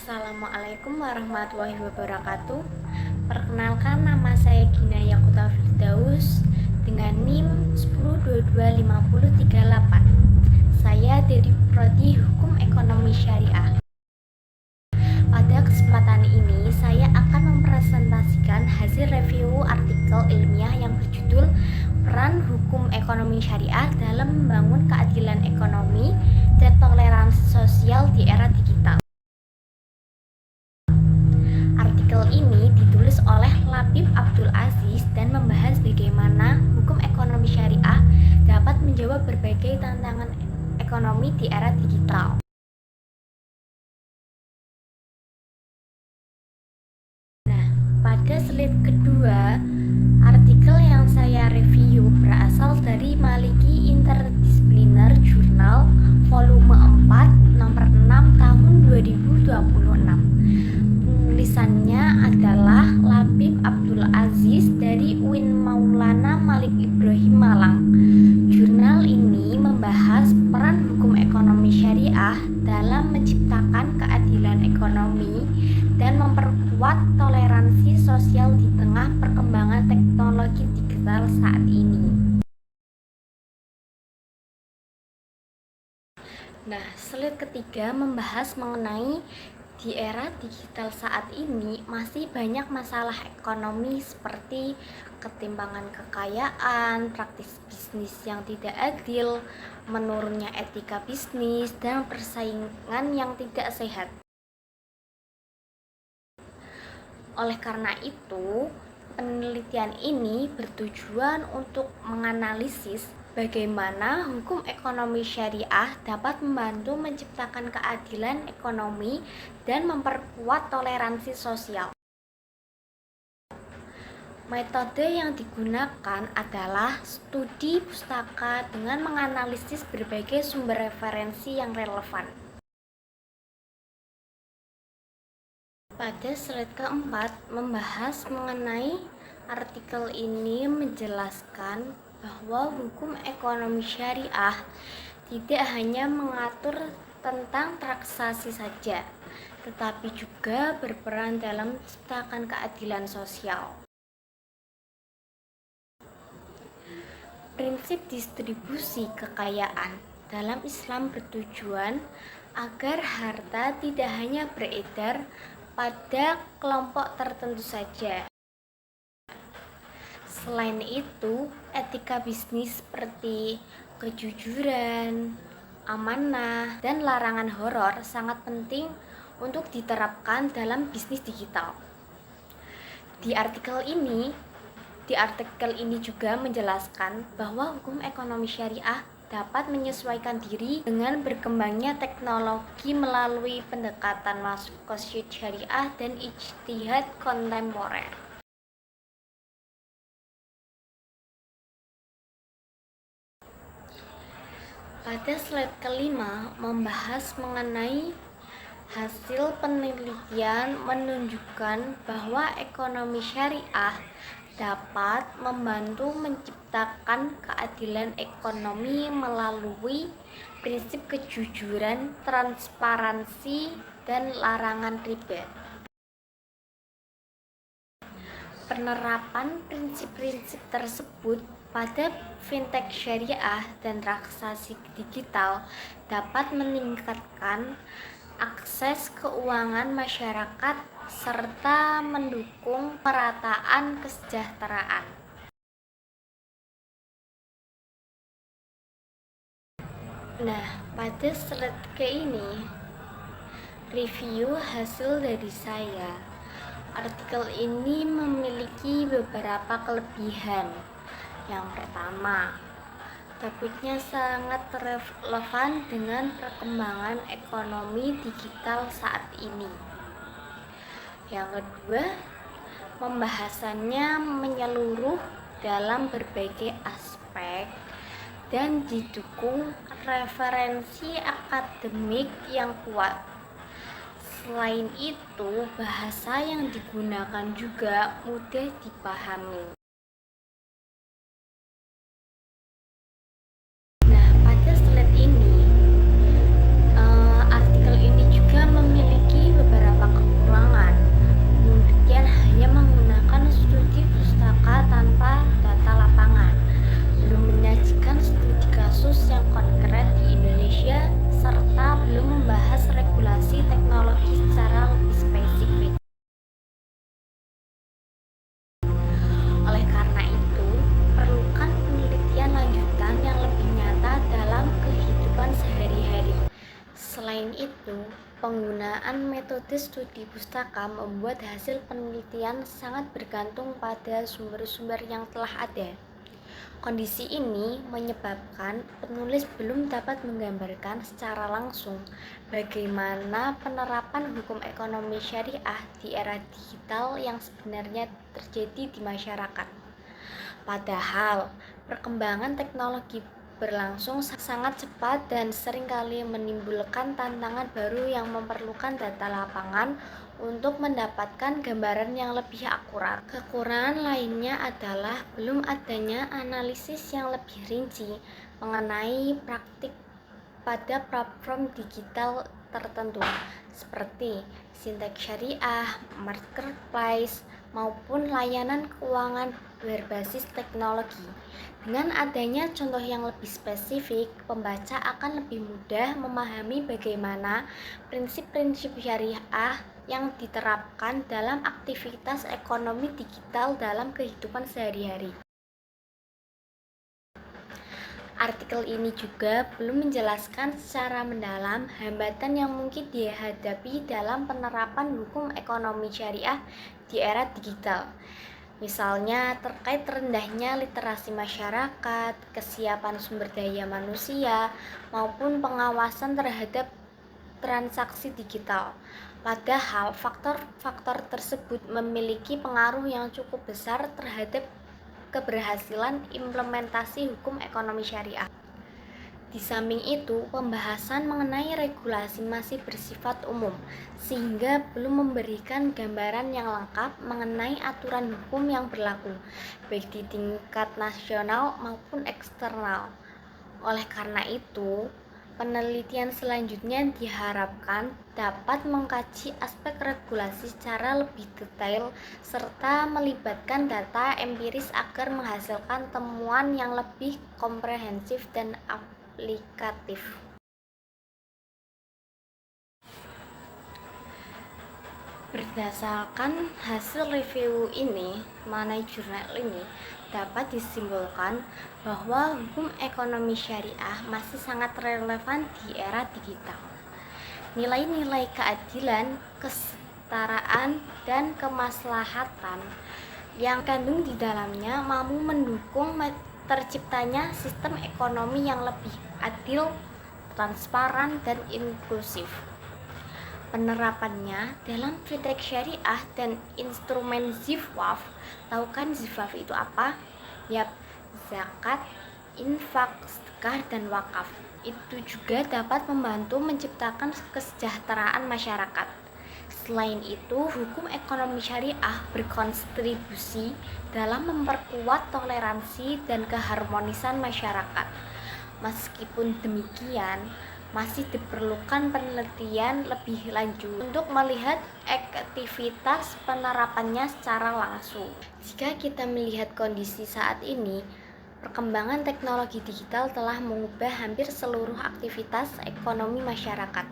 Assalamualaikum warahmatullahi wabarakatuh. Perkenalkan, nama saya Gina Yakuta Firdaus dengan NIM 10225038. Saya dari Prodi Hukum Ekonomi Syariah. Pada kesempatan ini saya akan mempresentasikan hasil review artikel ilmiah yang berjudul Peran Hukum Ekonomi Syariah dalam Membangun Keadilan Ekonomi dan Toleransi Sosial di Era Digital. Artikel ini ditulis oleh Labib Abdul Aziz dan membahas bagaimana hukum ekonomi syariah dapat menjawab berbagai tantangan ekonomi di era digital. Nah, pada slide kedua, artikel yang saya review berasal dari Maliki Interdisipliner Journal volume 4 nomor 6 tahun 2026. Tulisannya adalah Labib Abdul Aziz dari UIN Maulana Malik Ibrahim Malang. Jurnal ini membahas peran hukum ekonomi syariah dalam menciptakan keadilan ekonomi dan memperkuat toleransi sosial di tengah perkembangan teknologi digital saat ini. Nah, slide ketiga membahas mengenai di era digital saat ini masih banyak masalah ekonomi seperti ketimpangan kekayaan, praktis bisnis yang tidak adil, menurunnya etika bisnis, dan persaingan yang tidak sehat. Oleh karena itu, penelitian ini bertujuan untuk menganalisis bagaimana hukum ekonomi syariah dapat membantu menciptakan keadilan ekonomi dan memperkuat toleransi sosial. Metode yang digunakan adalah studi pustaka dengan menganalisis berbagai sumber referensi yang relevan. Pada slide keempat membahas mengenai artikel ini menjelaskan bahwa hukum ekonomi syariah tidak hanya mengatur tentang transaksi saja, tetapi juga berperan dalam menciptakan keadilan sosial. Prinsip distribusi kekayaan dalam Islam bertujuan agar harta tidak hanya beredar pada kelompok tertentu saja. Selain itu, etika bisnis seperti kejujuran, amanah, dan larangan horor sangat penting untuk diterapkan dalam bisnis digital. Di artikel ini juga menjelaskan bahwa hukum ekonomi syariah dapat menyesuaikan diri dengan berkembangnya teknologi melalui pendekatan maqasid syariah dan ijtihad kontemporer. Pada slide kelima membahas mengenai hasil penelitian menunjukkan bahwa ekonomi syariah dapat membantu menciptakan keadilan ekonomi melalui prinsip kejujuran, transparansi, dan larangan riba. Penerapan prinsip-prinsip tersebut pada fintech syariah dan transaksi digital dapat meningkatkan akses keuangan masyarakat serta mendukung perataan kesejahteraan. Nah, pada slide ini review hasil dari saya. Artikel ini memiliki beberapa kelebihan. Yang pertama, topiknya sangat relevan dengan perkembangan ekonomi digital saat ini. Yang kedua, pembahasannya menyeluruh dalam berbagai aspek dan didukung referensi akademik yang kuat. Selain itu, bahasa yang digunakan juga mudah dipahami. Nah, pada slide ini, artikel ini juga memiliki beberapa itu, penggunaan metode studi pustaka membuat hasil penelitian sangat bergantung pada sumber-sumber yang telah ada. Kondisi ini menyebabkan penulis belum dapat menggambarkan secara langsung bagaimana penerapan hukum ekonomi syariah di era digital yang sebenarnya terjadi di masyarakat. Padahal, perkembangan teknologi berlangsung sangat cepat dan seringkali menimbulkan tantangan baru yang memerlukan data lapangan untuk mendapatkan gambaran yang lebih akurat. Kekurangan lainnya adalah belum adanya analisis yang lebih rinci mengenai praktik pada platform digital tertentu seperti fintech syariah, marketplace, maupun layanan keuangan berbasis teknologi. Dengan adanya contoh yang lebih spesifik, pembaca akan lebih mudah memahami bagaimana prinsip-prinsip syariah yang diterapkan dalam aktivitas ekonomi digital dalam kehidupan sehari-hari. Artikel ini juga belum menjelaskan secara mendalam hambatan yang mungkin dihadapi dalam penerapan hukum ekonomi syariah di era digital. Misalnya terkait rendahnya literasi masyarakat, kesiapan sumber daya manusia, maupun pengawasan terhadap transaksi digital. Padahal faktor-faktor tersebut memiliki pengaruh yang cukup besar terhadap keberhasilan implementasi hukum ekonomi syariah. Di samping itu, pembahasan mengenai regulasi masih bersifat umum, sehingga belum memberikan gambaran yang lengkap mengenai aturan hukum yang berlaku, baik di tingkat nasional maupun eksternal. Oleh karena itu, penelitian selanjutnya diharapkan dapat mengkaji aspek regulasi secara lebih detail serta melibatkan data empiris agar menghasilkan temuan yang lebih komprehensif dan aplikatif. Berdasarkan hasil review ini, mengenai jurnal ini, dapat disimpulkan bahwa hukum ekonomi syariah masih sangat relevan di era digital. Nilai-nilai keadilan, kesetaraan, dan kemaslahatan yang kandung di dalamnya mampu mendukung terciptanya sistem ekonomi yang lebih adil, transparan, dan inklusif. Penerapannya dalam fintech syariah dan instrumen zifaf. Tahu kan zifaf itu apa? Yap, zakat, infak, sedekah, dan wakaf. Itu juga dapat membantu menciptakan kesejahteraan masyarakat. Selain itu, hukum ekonomi syariah berkontribusi dalam memperkuat toleransi dan keharmonisan masyarakat. Meskipun demikian, masih diperlukan penelitian lebih lanjut untuk melihat aktivitas penerapannya secara langsung. Jika kita melihat kondisi saat ini, perkembangan teknologi digital telah mengubah hampir seluruh aktivitas ekonomi masyarakat.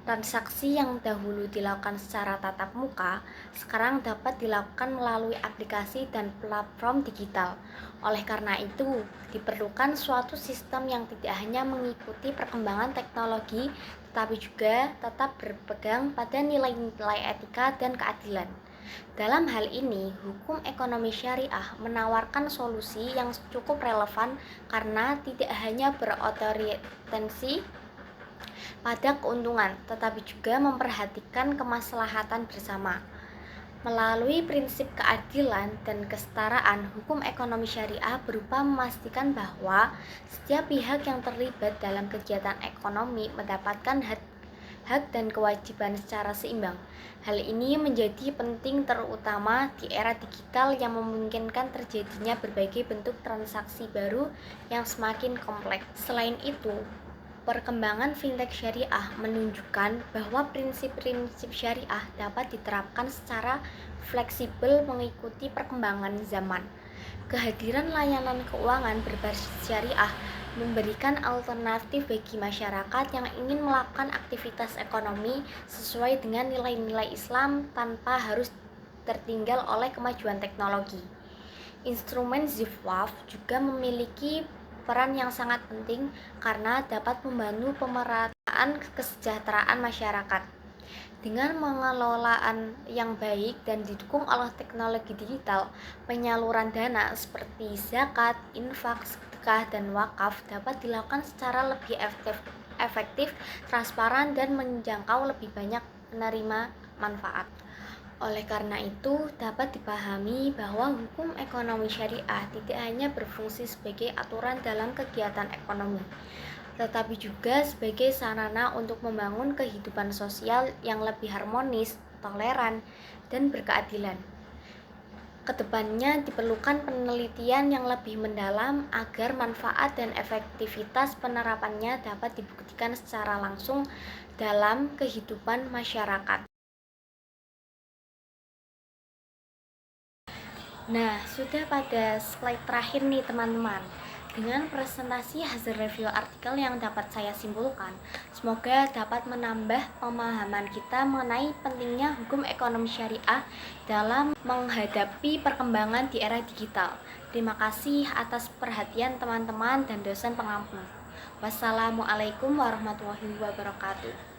Transaksi yang dahulu dilakukan secara tatap muka, sekarang dapat dilakukan melalui aplikasi dan platform digital. Oleh karena itu, diperlukan suatu sistem yang tidak hanya mengikuti perkembangan teknologi, tetapi juga tetap berpegang pada nilai-nilai etika dan keadilan. Dalam hal ini, hukum ekonomi syariah menawarkan solusi yang cukup relevan karena tidak hanya berorientasi pada keuntungan, tetapi juga memperhatikan kemaslahatan bersama. Melalui prinsip keadilan dan kesetaraan, hukum ekonomi syariah berupa memastikan bahwa setiap pihak yang terlibat dalam kegiatan ekonomi mendapatkan hak dan kewajiban secara seimbang. Hal ini menjadi penting terutama di era digital yang memungkinkan terjadinya berbagai bentuk transaksi baru yang semakin kompleks. Selain itu, perkembangan fintech syariah menunjukkan bahwa prinsip-prinsip syariah dapat diterapkan secara fleksibel mengikuti perkembangan zaman. Kehadiran layanan keuangan berbasis syariah memberikan alternatif bagi masyarakat yang ingin melakukan aktivitas ekonomi sesuai dengan nilai-nilai Islam tanpa harus tertinggal oleh kemajuan teknologi. Instrumen zifaf juga memiliki peran yang sangat penting karena dapat membantu pemerataan kesejahteraan masyarakat. Dengan pengelolaan yang baik dan didukung oleh teknologi digital, penyaluran dana seperti zakat, infak, sedekah, dan wakaf dapat dilakukan secara lebih efektif, transparan, dan menjangkau lebih banyak penerima manfaat. Oleh karena itu, dapat dipahami bahwa hukum ekonomi syariah tidak hanya berfungsi sebagai aturan dalam kegiatan ekonomi, tetapi juga sebagai sarana untuk membangun kehidupan sosial yang lebih harmonis, toleran, dan berkeadilan. Kedepannya diperlukan penelitian yang lebih mendalam agar manfaat dan efektivitas penerapannya dapat dibuktikan secara langsung dalam kehidupan masyarakat. Nah, sudah pada slide terakhir nih teman-teman. Dengan presentasi hasil review artikel yang dapat saya simpulkan, semoga dapat menambah pemahaman kita mengenai pentingnya hukum ekonomi syariah dalam menghadapi perkembangan di era digital. Terima kasih atas perhatian teman-teman dan dosen pengampu. Wassalamualaikum warahmatullahi wabarakatuh.